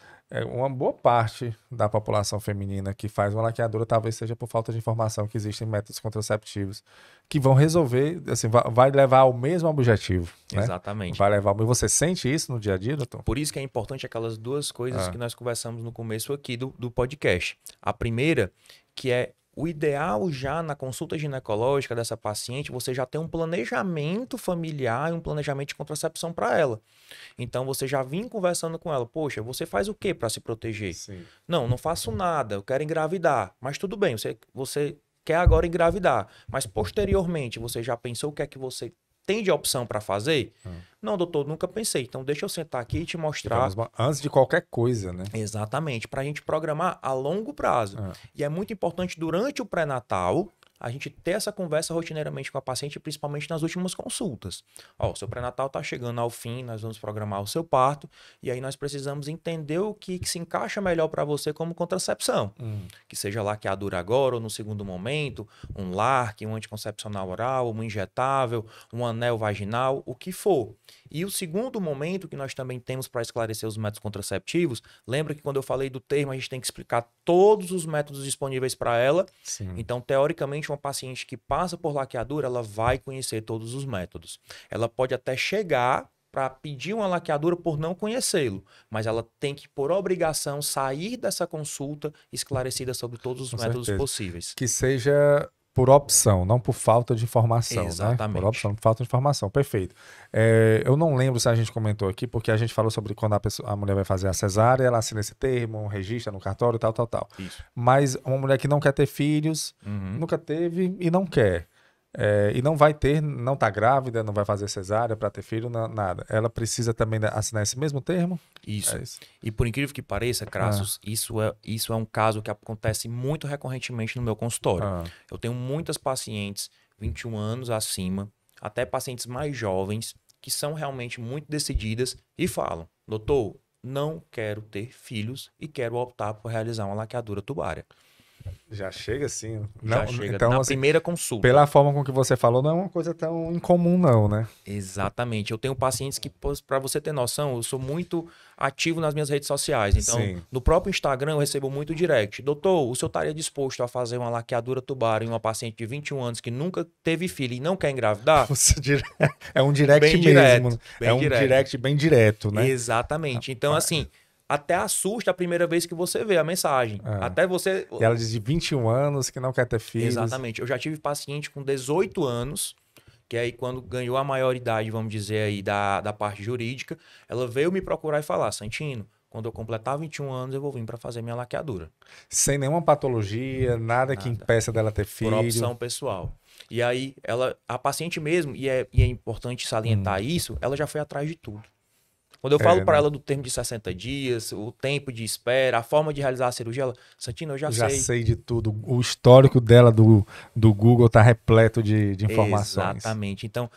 uma boa parte da população feminina que faz uma laqueadura talvez seja por falta de informação que existem métodos contraceptivos que vão resolver, assim, vai levar ao mesmo objetivo, né? Exatamente. Vai levar. E você sente isso no dia a dia, doutor? Por isso que é importante aquelas duas coisas que nós conversamos no começo aqui do podcast. A primeira, que é o ideal já na consulta ginecológica dessa paciente, você já tem um planejamento familiar e um planejamento de contracepção para ela. Então, você já vinha conversando com ela. Poxa, você faz o que para se proteger? Sim. Não faço nada, eu quero engravidar. Mas tudo bem, você quer agora engravidar. Mas posteriormente, você já pensou o que é que você tem de opção para fazer? Não, doutor, nunca pensei. Então, deixa eu sentar aqui e te mostrar. Antes de qualquer coisa, né? Exatamente, para a gente programar a longo prazo. E é muito importante durante o pré-natal a gente ter essa conversa rotineiramente com a paciente, principalmente nas últimas consultas. Ó, o seu pré-natal está chegando ao fim, nós vamos programar o seu parto, e aí nós precisamos entender o que se encaixa melhor para você como contracepção. Que seja laqueadura agora ou no segundo momento, um LARC, um anticoncepcional oral, um injetável, um anel vaginal, o que for. E o segundo momento que nós também temos para esclarecer os métodos contraceptivos, lembra que quando eu falei do termo, a gente tem que explicar todos os métodos disponíveis para ela. Sim. Então, teoricamente, uma paciente que passa por laqueadura, ela vai conhecer todos os métodos. Ela pode até chegar para pedir uma laqueadura por não conhecê-lo, mas ela tem que, por obrigação, sair dessa consulta esclarecida sobre todos os métodos possíveis. Que seja por opção, não por falta de informação, né? Exatamente. Por opção, por falta de informação. Perfeito. Eu não lembro se a gente comentou aqui, porque a gente falou sobre quando a mulher vai fazer a cesárea, ela assina esse termo, registra no cartório, tal, tal, tal. Isso. Mas uma mulher que não quer ter filhos, nunca teve e não quer. E não vai ter, não está grávida, não vai fazer cesárea para ter filho, nada. Ela precisa também assinar esse mesmo termo? Isso. É isso. E por incrível que pareça, Crassus, isso é um caso que acontece muito recorrentemente no meu consultório. Eu tenho muitas pacientes, 21 anos acima, até pacientes mais jovens, que são realmente muito decididas e falam: doutor, não quero ter filhos e quero optar por realizar uma laqueadura tubária. Já chega assim. Já Não, chega então, na assim, primeira consulta. pela forma com que você falou, não é uma coisa tão incomum, não, né? Exatamente. Eu tenho pacientes que, para você ter noção, eu sou muito ativo nas minhas redes sociais. Então, Sim. no próprio Instagram, eu recebo muito direct. Doutor, o senhor estaria disposto a fazer uma laqueadura tubar em uma paciente de 21 anos que nunca teve filho e não quer engravidar? É um direct Bem mesmo. direto, bem É um direto. direct bem direto, né? Exatamente. Então, assim, até assusta a primeira vez que você vê a mensagem. Até você... E ela diz de 21 anos que não quer ter filhos. Exatamente. Eu já tive paciente com 18 anos, que aí quando ganhou a maioridade, vamos dizer aí, da parte jurídica, ela veio me procurar e falar: Santino, quando eu completar 21 anos, eu vou vir para fazer minha laqueadura. Sem nenhuma patologia, nada que impeça dela ter filho. Por opção pessoal. E aí, a paciente mesmo, e é importante salientar isso, ela já foi atrás de tudo. Quando eu falo para ela do termo de 60 dias, o tempo de espera, a forma de realizar a cirurgia, ela: Santino, eu já sei. Já sei de tudo. O histórico dela do Google está repleto de informações. Exatamente. Então,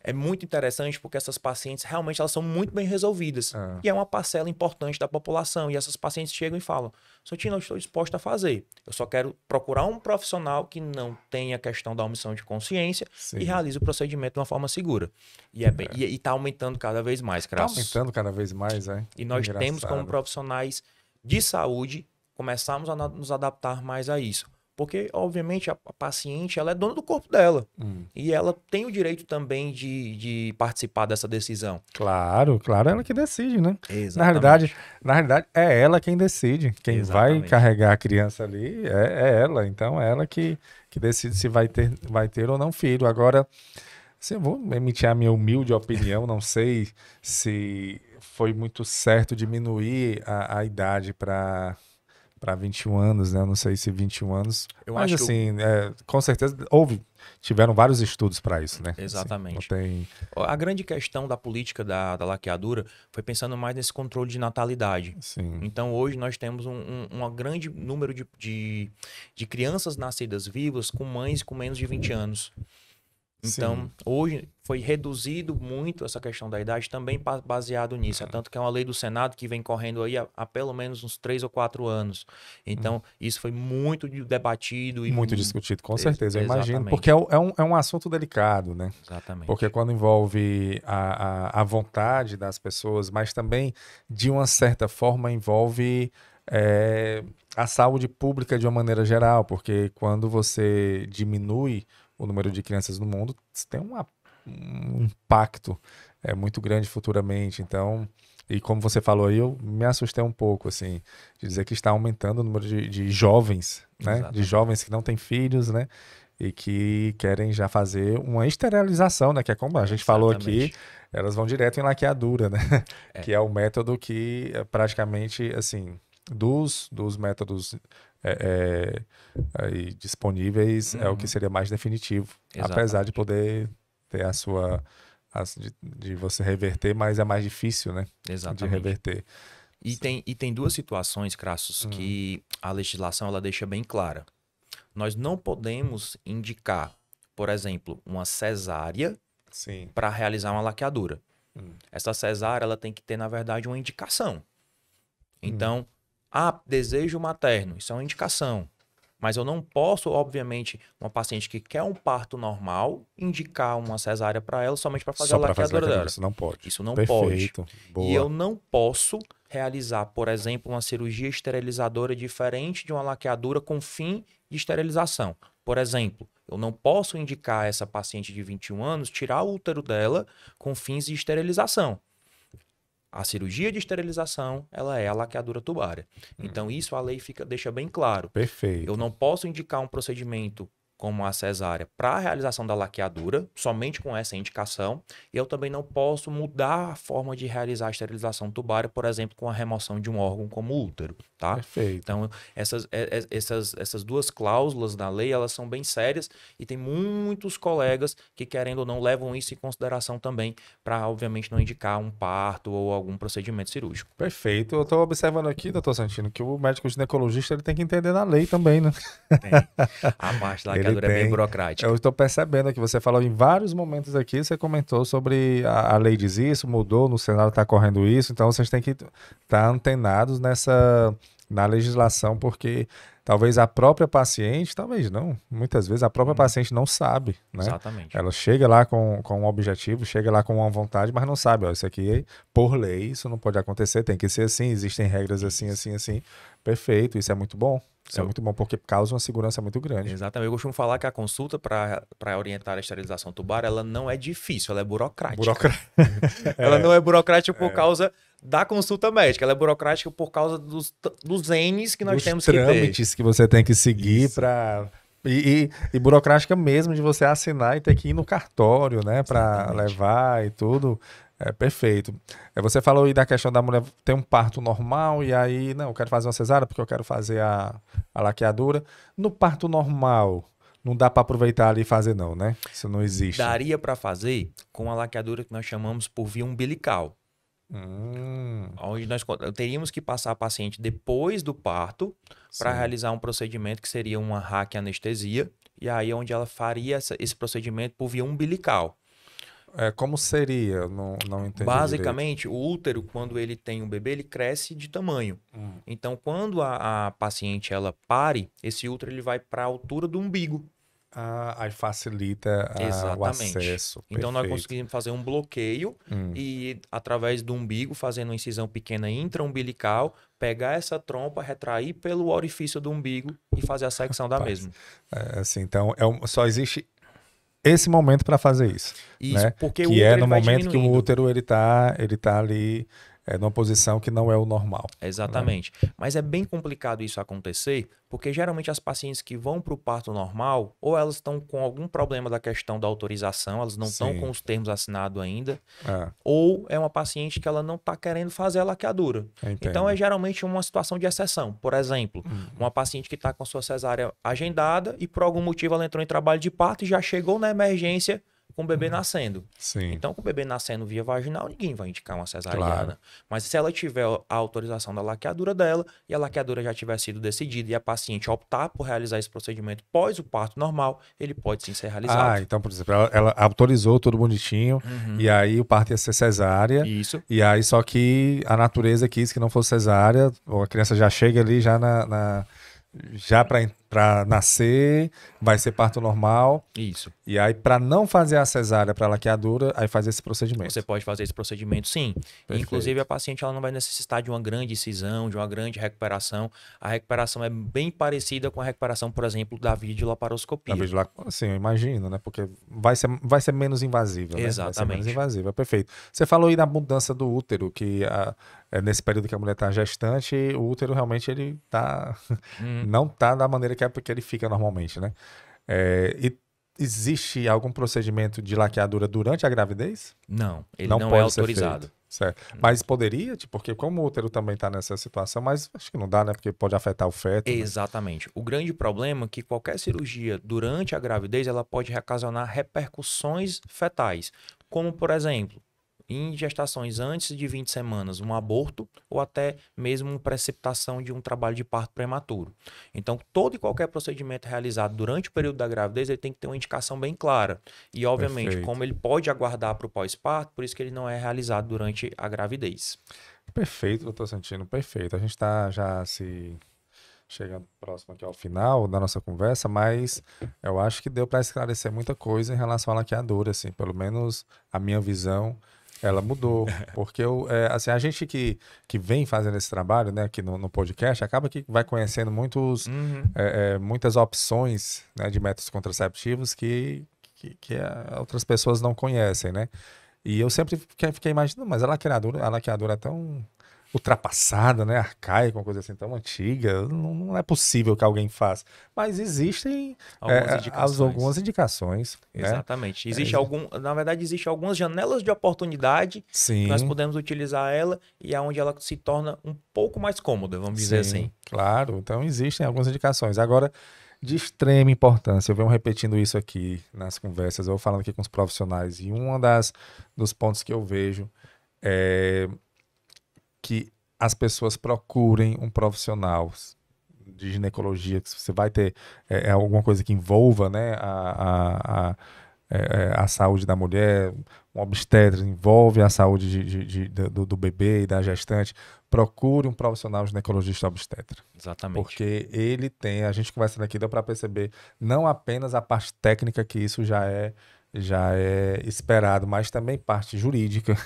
é muito interessante porque essas pacientes realmente elas são muito bem resolvidas. E é uma parcela importante da população. E essas pacientes chegam e falam: Santino, eu estou disposta a fazer. Eu só quero procurar um profissional que não tenha questão da omissão de consciência e realize o procedimento de uma forma segura. E está aumentando cada vez mais, Crassus. Está aumentando cada vez mais, é. E nós temos como profissionais de saúde começarmos a nos adaptar mais a isso. Porque, obviamente, a paciente ela é dona do corpo dela. E ela tem o direito também de participar dessa decisão. Claro, ela que decide, né? Exatamente. Na realidade, é ela quem decide. Quem vai carregar a criança ali é ela. Então, é ela que decide se vai ter ou não filho. Agora, se eu vou emitir a minha humilde opinião, não sei se foi muito certo diminuir a idade para 21 anos, né? Eu não sei se 21 anos. Mas assim, com certeza tiveram vários estudos para isso, né? Exatamente. Assim, A grande questão da política da laqueadura foi pensando mais nesse controle de natalidade. Sim. Então, hoje nós temos um grande número de crianças nascidas vivas com mães com menos de 20 anos. Então, hoje foi reduzido muito essa questão da idade, também baseado nisso. É tanto que é uma lei do Senado que vem correndo aí há pelo menos uns 3 ou 4 anos. Então, isso foi muito debatido. Muito discutido, com certeza, eu imagino. Porque é um assunto delicado, né? Exatamente. Porque quando envolve a vontade das pessoas, mas também, de uma certa forma, envolve a saúde pública de uma maneira geral. Porque quando você diminui o número de crianças no mundo, tem um impacto muito grande futuramente. Então, e como você falou aí, eu me assustei um pouco, assim, de dizer que está aumentando o número de jovens, né? Exatamente. De jovens que não têm filhos, né? E que querem já fazer uma esterilização, né? Que é como a gente falou aqui, elas vão direto em laqueadura, né? Que é o método que praticamente, assim, dos métodos aí disponíveis, é o que seria mais definitivo. Exatamente. Apesar de poder ter a sua... de você reverter, mas é mais difícil, né? Exatamente. De reverter. E tem duas situações, Crassus, que a legislação ela deixa bem clara. Nós não podemos indicar, por exemplo, uma cesárea para realizar uma laqueadura. Essa cesárea ela tem que ter, na verdade, uma indicação. Então, desejo materno, isso é uma indicação. Mas eu não posso, obviamente, uma paciente que quer um parto normal, indicar uma cesárea para ela somente para fazer a laqueadura dela. Isso não pode. Isso não Perfeito. pode. Boa. E eu não posso realizar, por exemplo, uma cirurgia esterilizadora diferente de uma laqueadura com fim de esterilização. Por exemplo, eu não posso indicar a essa paciente de 21 anos tirar o útero dela com fins de esterilização. A cirurgia de esterilização, ela é a laqueadura tubária. Então, isso a lei deixa bem claro. Perfeito. Eu não posso indicar um procedimento como a cesárea para a realização da laqueadura, somente com essa indicação. E eu também não posso mudar a forma de realizar a esterilização tubária, por exemplo, com a remoção de um órgão como o útero, tá? Perfeito. Então, essas duas cláusulas da lei, elas são bem sérias e tem muitos colegas que, querendo ou não, levam isso em consideração também para, obviamente, não indicar um parto ou algum procedimento cirúrgico. Perfeito. Eu estou observando aqui, doutor Santino, que o médico ginecologista ele tem que entender da lei também, né? Tem. A parte da laqueadura é bem burocrática. Eu estou percebendo que você falou em vários momentos aqui, você comentou sobre a lei diz isso, mudou, no Senado está correndo isso, então vocês têm que estar antenados na legislação, porque talvez a própria paciente, talvez não, muitas vezes a própria paciente não sabe, né? Exatamente. Ela chega lá com um objetivo, chega lá com uma vontade, mas não sabe, ó, isso aqui, por lei, isso não pode acontecer, tem que ser assim, existem regras assim, assim, assim. Perfeito, isso é muito bom. Isso é muito bom, porque causa uma segurança muito grande. Exatamente. Eu costumo falar que a consulta para orientar a esterilização tubária, ela não é difícil, ela é burocrática. Ela não é burocrática por causa da consulta médica, ela é burocrática por causa dos N's que nós temos que ter. Dos trâmites que você tem que seguir para... E burocrática mesmo de você assinar e ter que ir no cartório, né, para levar e tudo. É perfeito. Você falou aí da questão da mulher ter um parto normal e aí, não, eu quero fazer uma cesárea porque eu quero fazer a laqueadura. No parto normal, não dá para aproveitar ali e fazer não, né? Isso não existe. Daria para fazer com a laqueadura que nós chamamos por via umbilical. Onde nós teríamos que passar a paciente depois do parto para realizar um procedimento que seria uma raquianestesia, e aí onde ela faria esse procedimento por via umbilical. Como seria? Eu não entendi Basicamente, direito. o útero, quando ele tem um bebê, ele cresce de tamanho. Então, quando a paciente ela pare, esse útero ele vai para a altura do umbigo. Aí facilita o acesso. Então, nós conseguimos fazer um bloqueio e, através do umbigo, fazendo uma incisão pequena intraumbilical, pegar essa trompa, retrair pelo orifício do umbigo e fazer a secção da mesma. Assim, então, só existe esse momento para fazer isso. Isso, né? porque que o útero é no vai momento que o diminuindo. útero ele tá ali numa posição que não é o normal. Exatamente. Né? Mas é bem complicado isso acontecer, porque geralmente as pacientes que vão para o parto normal, ou elas estão com algum problema da questão da autorização, elas não estão com os termos assinados ainda, ou é uma paciente que ela não está querendo fazer a laqueadura. Então é geralmente uma situação de exceção. Por exemplo, uma paciente que está com sua cesárea agendada e por algum motivo ela entrou em trabalho de parto e já chegou na emergência com o bebê nascendo. Sim. Então, com o bebê nascendo via vaginal, ninguém vai indicar uma cesariana. Claro. Mas se ela tiver a autorização da laqueadura dela e a laqueadura já tiver sido decidida e a paciente optar por realizar esse procedimento pós o parto normal, ele pode sim ser realizado. Então, por exemplo, ela autorizou tudo bonitinho e aí o parto ia ser cesárea. Isso. E aí só que a natureza quis que não fosse cesárea, ou a criança já chega ali já já para nascer, vai ser parto normal. Isso. E aí, para não fazer a cesárea para laqueadura, aí faz esse procedimento. Você pode fazer esse procedimento, sim. Inclusive, a paciente ela não vai necessitar de uma grande incisão, de uma grande recuperação. A recuperação é bem parecida com a recuperação, por exemplo, da videolaparoscopia. Sim, eu imagino, né? Porque vai ser menos invasiva, né? Exatamente. Vai ser menos invasiva, perfeito. Você falou aí da mudança do útero, que nesse período que a mulher está gestante, o útero realmente ele não tá da maneira que ele fica normalmente, né? E existe algum procedimento de laqueadura durante a gravidez? Não, ele não é autorizado. Certo. Mas poderia, porque como o útero também está nessa situação, mas acho que não dá, né? Porque pode afetar o feto. Exatamente. Né? O grande problema é que qualquer cirurgia durante a gravidez, ela pode ocasionar repercussões fetais. Como, por exemplo, em gestações antes de 20 semanas, um aborto ou até mesmo uma precipitação de um trabalho de parto prematuro. Então, todo e qualquer procedimento realizado durante o período da gravidez, ele tem que ter uma indicação bem clara. E, obviamente, Perfeito. como ele pode aguardar para o pós-parto, por isso que ele não é realizado durante a gravidez. Perfeito, doutor Santino, perfeito. A gente está já chegando próximo aqui ao final da nossa conversa, mas eu acho que deu para esclarecer muita coisa em relação à laqueadura, assim, pelo menos a minha visão. Ela mudou, porque assim, a gente que vem fazendo esse trabalho, né, aqui no podcast, acaba que vai conhecendo muitas opções, né, de métodos contraceptivos que outras pessoas não conhecem, né? E eu sempre fiquei imaginando, mas a laqueadura é tão ultrapassada, né? Arcaica, uma coisa assim tão antiga. Não é possível que alguém faça. Mas existem algumas indicações, né? Exatamente. Na verdade, existem algumas janelas de oportunidade que nós Sim, podemos utilizar ela e é onde ela se torna um pouco mais cômoda, vamos dizer assim. claro. Então existem algumas indicações. Agora, de extrema importância, eu venho repetindo isso aqui nas conversas, eu vou falando aqui com os profissionais, e dos pontos que eu vejo é que as pessoas procurem um profissional de ginecologia, que você vai ter alguma coisa que envolva, né, a saúde da mulher, um obstetra envolve a saúde do bebê e da gestante, procure um profissional ginecologista obstetra. Exatamente. Porque ele tem, a gente conversando aqui, deu para perceber não apenas a parte técnica, que isso já é esperado, mas também parte jurídica.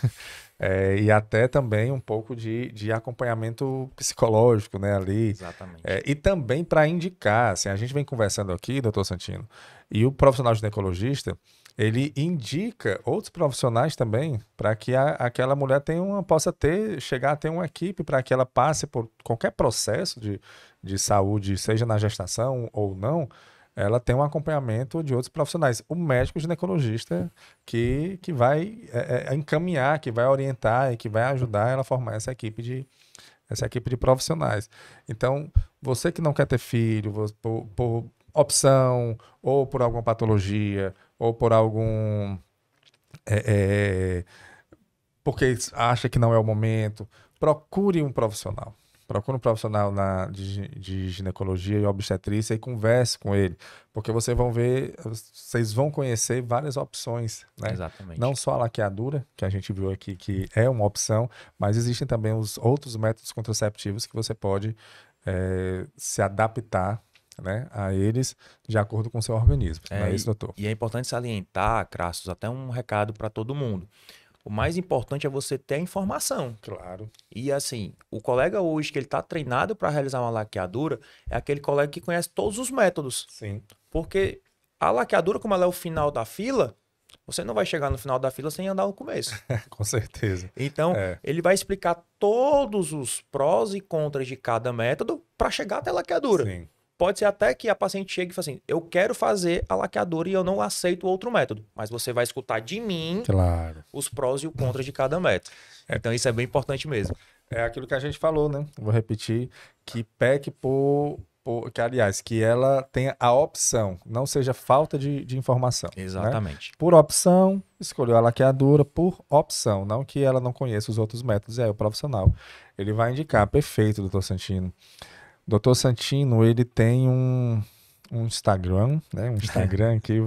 E até também um pouco de acompanhamento psicológico, né, ali. Exatamente. E também para indicar, assim, a gente vem conversando aqui, doutor Santino, e o profissional ginecologista, ele indica outros profissionais também para que aquela mulher possa chegar a ter uma equipe para que ela passe por qualquer processo de saúde, seja na gestação ou não, ela tem um acompanhamento de outros profissionais. O médico ginecologista que vai encaminhar, que vai orientar e que vai ajudar ela a formar essa equipe de profissionais. Então, você que não quer ter filho, por opção, ou por alguma patologia, ou por algum... porque acha que não é o momento, procure um profissional. Procure um profissional de ginecologia e obstetrícia e converse com ele, porque vocês vão conhecer várias opções, né? Exatamente. Não só a laqueadura, que a gente viu aqui, que é uma opção, mas existem também os outros métodos contraceptivos que você pode se adaptar, né, a eles de acordo com o seu organismo. Não é isso, doutor? E é importante salientar, Crassus, até um recado para todo mundo. O mais importante é você ter a informação. Claro. E assim, o colega hoje que ele está treinado para realizar uma laqueadura é aquele colega que conhece todos os métodos. Sim. Porque a laqueadura, como ela é o final da fila, você não vai chegar no final da fila sem andar no começo. Com certeza. Então, ele vai explicar todos os prós e contras de cada método para chegar até a laqueadura. Sim. Pode ser até que a paciente chegue e fale assim, eu quero fazer a laqueadura e eu não aceito outro método. Mas você vai escutar de mim os prós e o contra de cada método. Então isso é bem importante mesmo. É aquilo que a gente falou, né? Vou repetir, que peque que ela tenha a opção, não seja falta de informação. Exatamente. Né? Por opção, escolheu a laqueadura por opção, não que ela não conheça os outros métodos, o profissional. Ele vai indicar, perfeito, doutor Santino. Doutor Santino, ele tem um Instagram, né? Um Instagram aqui,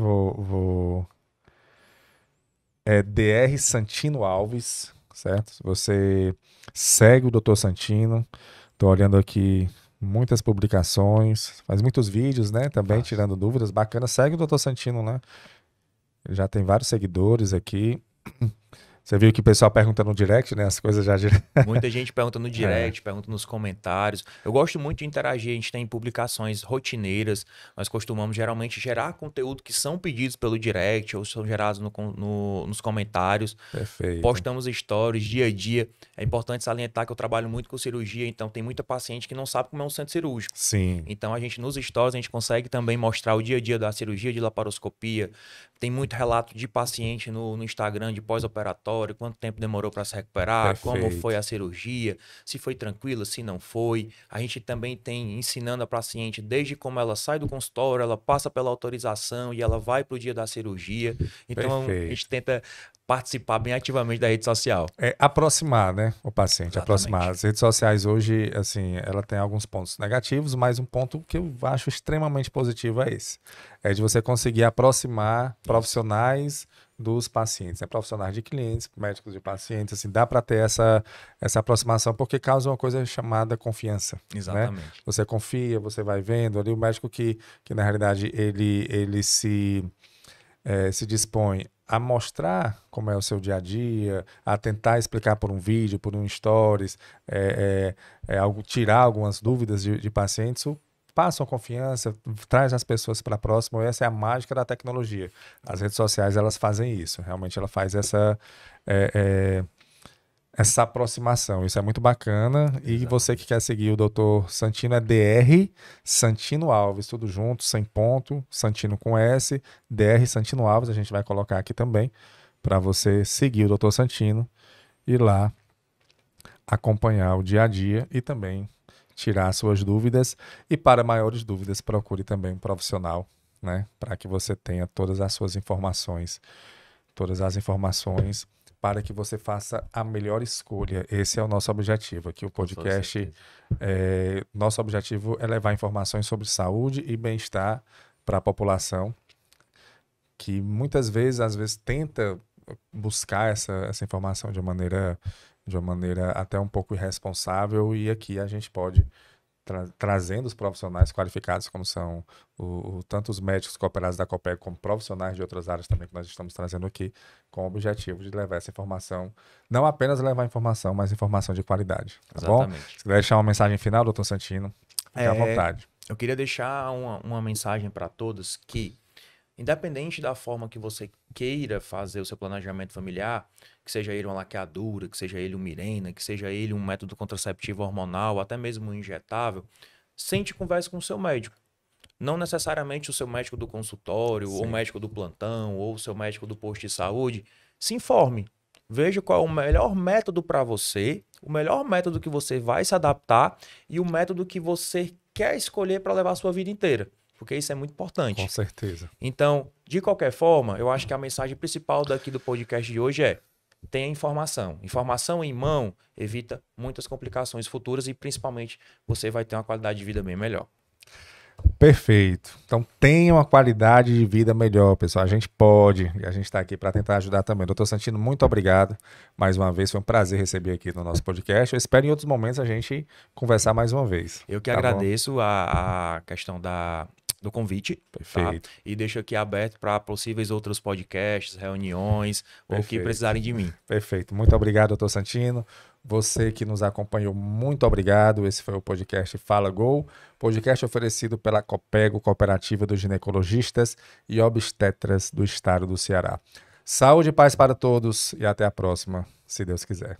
é Dr. Santino Alves, certo? Você segue o Doutor Santino. Tô olhando aqui muitas publicações, faz muitos vídeos, né? Também tirando dúvidas. Bacana, segue o Doutor Santino, né? Ele já tem vários seguidores aqui. Você viu que o pessoal pergunta no direct, né? As coisas já... Muita gente pergunta no direct, pergunta nos comentários. Eu gosto muito de interagir, a gente tem publicações rotineiras. Nós costumamos geralmente gerar conteúdo que são pedidos pelo direct ou são gerados nos comentários. Perfeito. Postamos stories dia a dia. É importante salientar que eu trabalho muito com cirurgia, então tem muita paciente que não sabe como é um centro cirúrgico. Sim. Então a gente nos stories, a gente consegue também mostrar o dia a dia da cirurgia de laparoscopia. Tem muito relato de paciente no Instagram de pós-operatório, quanto tempo demorou para se recuperar, Perfeito. como foi a cirurgia, se foi tranquila, se não foi. A gente também tem ensinando a paciente desde como ela sai do consultório, ela passa pela autorização e ela vai para o dia da cirurgia. Então a gente tenta participar bem ativamente da rede social. Aproximar, né, o paciente. Exatamente. Aproximar. As redes sociais hoje, assim, ela tem alguns pontos negativos, mas um ponto que eu acho extremamente positivo é esse. É de você conseguir aproximar profissionais dos pacientes, né? Profissionais de clientes, médicos de pacientes, assim, dá para ter essa aproximação, porque causa uma coisa chamada confiança. Exatamente. Né? Você confia, você vai vendo ali o médico que na realidade ele se dispõe a mostrar como é o seu dia a dia, a tentar explicar por um vídeo, por um stories, tirar algumas dúvidas de pacientes, passam confiança, traz as pessoas para próximo. Essa é a mágica da tecnologia. As redes sociais, elas fazem isso. Realmente ela faz essa aproximação. Isso é muito bacana. E Exato. você que quer seguir o Dr. Santino é DR Santino Alves, tudo junto, sem ponto, Santino com S, DR Santino Alves, a gente vai colocar aqui também para você seguir o Dr. Santino e lá acompanhar o dia a dia e também tirar suas dúvidas. E para maiores dúvidas, procure também um profissional, né, para que você tenha todas as suas informações, todas as informações para que você faça a melhor escolha. Esse é o nosso objetivo aqui, o podcast. Nosso objetivo é levar informações sobre saúde e bem-estar para a população, que muitas vezes, às vezes, tenta buscar essa informação de uma maneira até um pouco irresponsável, e aqui a gente pode trazendo os profissionais qualificados, como são tanto os médicos cooperados da Copeg, como profissionais de outras áreas também que nós estamos trazendo aqui, com o objetivo de levar essa informação, não apenas levar informação, mas informação de qualidade, tá Exatamente. bom? Se quiser deixar uma mensagem final, doutor Santino, fique à vontade. Eu queria deixar uma mensagem para todos que, independente da forma que você queira fazer o seu planejamento familiar, que seja ele uma laqueadura, que seja ele um Mirena, que seja ele um método contraceptivo hormonal, até mesmo um injetável, sente e converse com o seu médico. Não necessariamente o seu médico do consultório, ou o médico do plantão, ou o seu médico do posto de saúde. Se informe. Veja qual é o melhor método para você, o melhor método que você vai se adaptar e o método que você quer escolher para levar a sua vida inteira. Porque isso é muito importante. Com certeza. Então, de qualquer forma, eu acho que a mensagem principal daqui do podcast de hoje é: tenha informação. Informação em mão evita muitas complicações futuras e, principalmente, você vai ter uma qualidade de vida bem melhor. Perfeito. Então tenha uma qualidade de vida melhor, pessoal. A gente pode, e a gente está aqui para tentar ajudar também. Doutor Santino, muito obrigado. Mais uma vez, foi um prazer receber aqui no nosso podcast. Eu espero em outros momentos a gente conversar mais uma vez. Eu que agradeço a questão do convite. Perfeito. Tá? E deixo aqui aberto para possíveis outros podcasts, reuniões, ou o que precisarem de mim. Perfeito. Muito obrigado, doutor Santino. Você que nos acompanhou, muito obrigado. Esse foi o podcast Fala Go, podcast oferecido pela Copego, Cooperativa dos Ginecologistas e Obstetras do Estado do Ceará. Saúde e paz para todos e até a próxima, se Deus quiser.